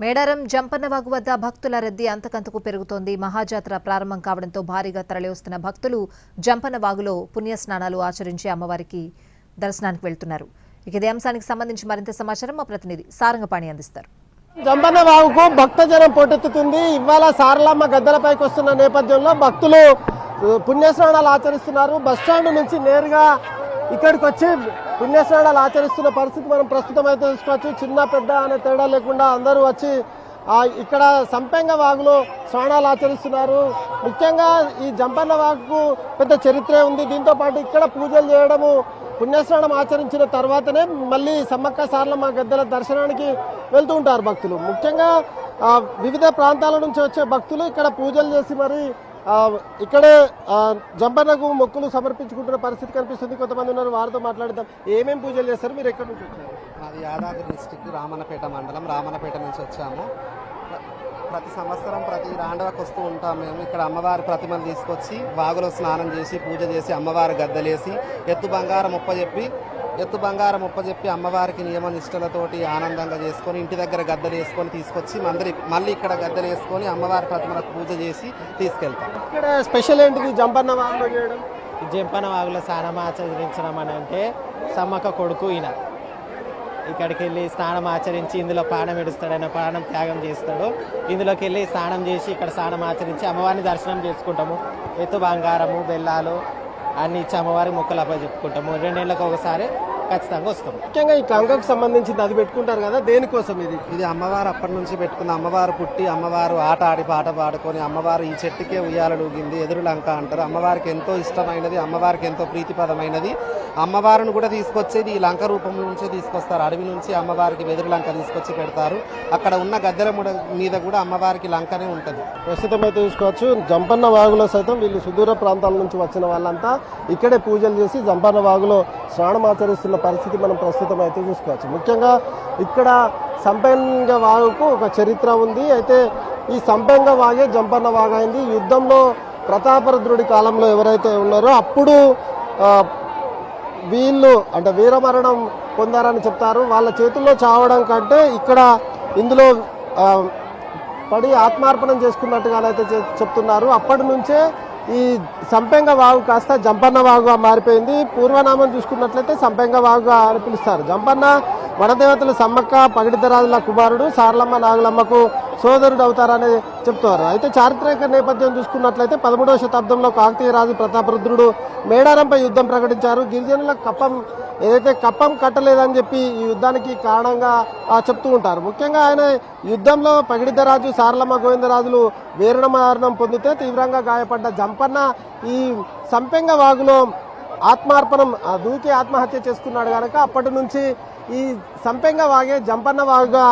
మేడారం జంపన్నవాగు వద్ద భక్తుల రద్దీ అంతకంతకు పెరుగుతోంది. మహాజాతర ప్రారంభం కావడంతో భారీగా తరలివస్తున్న భక్తులు జంపన్నవాగులో పుణ్యస్నానాలు ఆచరించి అమ్మవారికి దర్శనానికి వెళ్తున్నారు. ఇదే అంశానికి సంబంధించి మరింత సమాచారం మా ప్రతినిధి సారంగపాణి అందిస్తారు. జంపన్నవాగుకు భక్తజనం పోటెత్తుతుంది. ఇవాళ సారలమ్మ గద్దెలపైకి వస్తున్న నేపథ్యంలో భక్తులు పుణ్యస్నానాలు ఆచరిస్తున్నారు. బస్టాండ్ నుంచి నేరుగా ఇక్కడికి వచ్చి పుణ్యస్నానాలు ఆచరిస్తున్న పరిస్థితి మనం ప్రస్తుతం అయితే తెలుసుకోవచ్చు. చిన్న పెద్ద అనే తేడా లేకుండా అందరూ వచ్చి ఇక్కడ సంపెంగ వాగులో స్నానాలు ఆచరిస్తున్నారు. ముఖ్యంగా ఈ జంపన్న వాగుకు పెద్ద చరిత్రే ఉంది. దీంతో పాటు ఇక్కడ పూజలు చేయడము, పుణ్యస్నానం ఆచరించిన తర్వాతనే మళ్ళీ సమ్మక్క సారలమ్మ గద్దెల దర్శనానికి వెళ్తూ ఉంటారు భక్తులు. ముఖ్యంగా వివిధ ప్రాంతాల నుంచి వచ్చే భక్తులు ఇక్కడ పూజలు చేసి మరి ఇక్కడే జంపన్నకు మొక్కులు సమర్పించుకుంటున్న పరిస్థితి కనిపిస్తుంది. కొంతమంది ఉన్నారు, వారితో మాట్లాడదాం. ఏమేమి పూజలు చేస్తారు, మీరు ఎక్కడి నుంచి వచ్చారు? అది యాదాద్రి డిస్టిక్ రామన్నపేట మండలం, రామన్నపేట నుంచి వచ్చాము. ప్రతి సంవత్సరం ప్రతి రాండవకు వస్తూ ఉంటాం మేము. ఇక్కడ అమ్మవారి ప్రతిమలు తీసుకొచ్చి వాగులో స్నానం చేసి పూజ చేసి అమ్మవారి గద్దెలేసి ఎత్తు బంగారం ఉప్పజెప్పి అమ్మవారికి నియమ నిష్టలతోటి ఆనందంగా చేసుకొని ఇంటి దగ్గర గద్దెలు వేసుకొని తీసుకొచ్చి మళ్ళీ ఇక్కడ గద్దెలు వేసుకొని అమ్మవారి ప్రతిమలకు పూజ చేసి తీసుకెళ్తాం. ఇక్కడ స్పెషల్ ఏంటిది జంపన్న వాగులో చేయడం? జంపన్న వాగులో స్నానం ఆచరించడం అని అంటే సమ్మక్క కొడుకు ఈయన ఇక్కడికి వెళ్ళి స్నానం ఆచరించి ఇందులో ప్రాణం ఎడుస్తాడు, ప్రాణం త్యాగం చేస్తాడు. ఇందులోకి వెళ్ళి స్నానం చేసి ఇక్కడ స్నానం ఆచరించి అమ్మవారిని దర్శనం చేసుకుంటాము. ఎత్తు బంగారము బెల్లాలు అన్ని ఇచ్చి అమ్మవారికి మొక్కలు చెప్పుకుంటాము. 2 నెలలకు ఒకసారి ఖచ్చితంగా వస్తాం. ముఖ్యంగా ఈ కంకకు సంబంధించి అది పెట్టుకుంటారు కదా, దేనికోసం? ఇది అమ్మవారు అప్పటి నుంచి పెట్టుకున్న, అమ్మవారు పుట్టి అమ్మవారు ఆట ఆడి పాట పాడుకొని అమ్మవారు ఈ చెట్టుకే ఉయ్యాలడుగింది, ఎదురు లంక అంటారు. అమ్మవారికి ఎంతో ఇష్టమైనది, అమ్మవారికి ఎంతో ప్రీతిపదమైనది. అమ్మవారిని కూడా తీసుకొచ్చేది ఈ లంక రూపం నుంచే తీసుకొస్తారు. అడవి నుంచి అమ్మవారికి వెదురు లంక తీసుకొచ్చి పెడతారు. అక్కడ ఉన్న గద్దెల మీద కూడా అమ్మవారికి లంకనే ఉంటుంది. ప్రస్తుతం అయితే చూసుకోవచ్చు, జంపన్న వాగులో సైతం వీళ్ళు సుదూర ప్రాంతాల నుంచి వచ్చిన వాళ్ళంతా ఇక్కడే పూజలు చేసి జంపన్న వాగులో స్నానం ఆచరిస్తున్న పరిస్థితి మనం ప్రస్తుతం అయితే చూసుకోవచ్చు. ముఖ్యంగా ఇక్కడ సంపెంగ వాగుకు ఒక చరిత్ర ఉంది. అయితే ఈ సంపెంగ వాగే జంపన్న వాగు అయింది. యుద్ధంలో ప్రతాపరుద్రుడి కాలంలో ఎవరైతే ఉన్నారో అప్పుడు వీళ్ళు అంటే వీరమరణం పొందారని చెప్తారు. వాళ్ళ చేతుల్లో చావడం కంటే ఇక్కడ ఇందులో పడి ఆత్మార్పణం చేసుకున్నట్టుగానైతే చెప్తున్నారు. అప్పటి నుంచే ఈ సంపెంగ వాగు కాస్త జంపన్న వాగుగా మారిపోయింది. పూర్వనామం చూసుకున్నట్లయితే సంపెంగ వాగుగా అని పిలుస్తారు. జంపన్న వనదేవతలు సమ్మక్క పగిడిద్దరాజుల కుమారుడు, సారలమ్మ నాగులమ్మకు సోదరుడు అవుతారని చెప్తారు. అయితే చారిత్రక నేపథ్యం చూసుకున్నట్లయితే 13వ శతాబ్దంలో కాకతీయ రాజు ప్రతాపరుద్రుడు మేడారంపై యుద్ధం ప్రకటించారు. గిరిజనులకు ఏదైతే కప్పం కట్టలేదని చెప్పి ఈ యుద్ధానికి కారణంగా చెప్తూ ఉంటారు. ముఖ్యంగా ఆయన యుద్ధంలో పగిడిద్దరాజు సారలమ్మ గోవిందరాజులు వీరమరణం పొందితే తీవ్రంగా గాయపడ్డ జంపన్న ఈ సంపెంగ వాగులో ఆత్మార్పణం దూకి ఆత్మహత్య చేసుకున్నాడు కనుక అప్పటి నుంచి ఈ సంపెంగ వాగే జంపన్న వాగుగా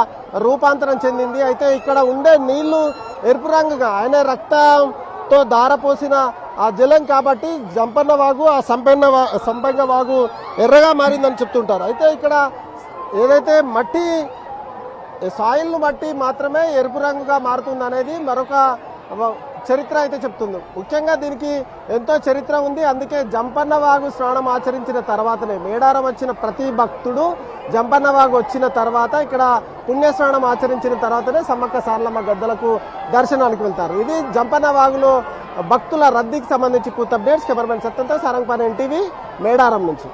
రూపాంతరం చెందింది. అయితే ఇక్కడ ఉండే నీళ్లు ఎరుపు రంగుగా, ఆయన రక్తంతో ధారపోసిన ఆ జలం కాబట్టి జంపన్న వాగు ఆ సంపెంగ వాగు ఎర్రగా మారిందని చెప్తుంటారు. అయితే ఇక్కడ ఏదైతే మట్టి సాయిల్ను బట్టి మాత్రమే ఎరుపు రంగుగా మారుతుంది అనేది మరొక చరిత్ర అయితే చెప్తుంది. ముఖ్యంగా దీనికి ఎంతో చరిత్ర ఉంది. అందుకే జంపన్న వాగు స్నానం ఆచరించిన తర్వాతనే మేడారం వచ్చిన ప్రతి భక్తుడు జంపన్న వాగు వచ్చిన తర్వాత ఇక్కడ పుణ్యస్నానం ఆచరించిన తర్వాతనే సమ్మక్క సారలమ్మ గద్దెలకు దర్శనానికి వెళ్తారు. ఇది జంపన్న వాగులో భక్తుల రద్దీకి సంబంధించి పూర్తి అప్డేట్స్. కెమెరామెన్ సత్యంతో సారంగపాణి, NTV, మేడారం నుంచి.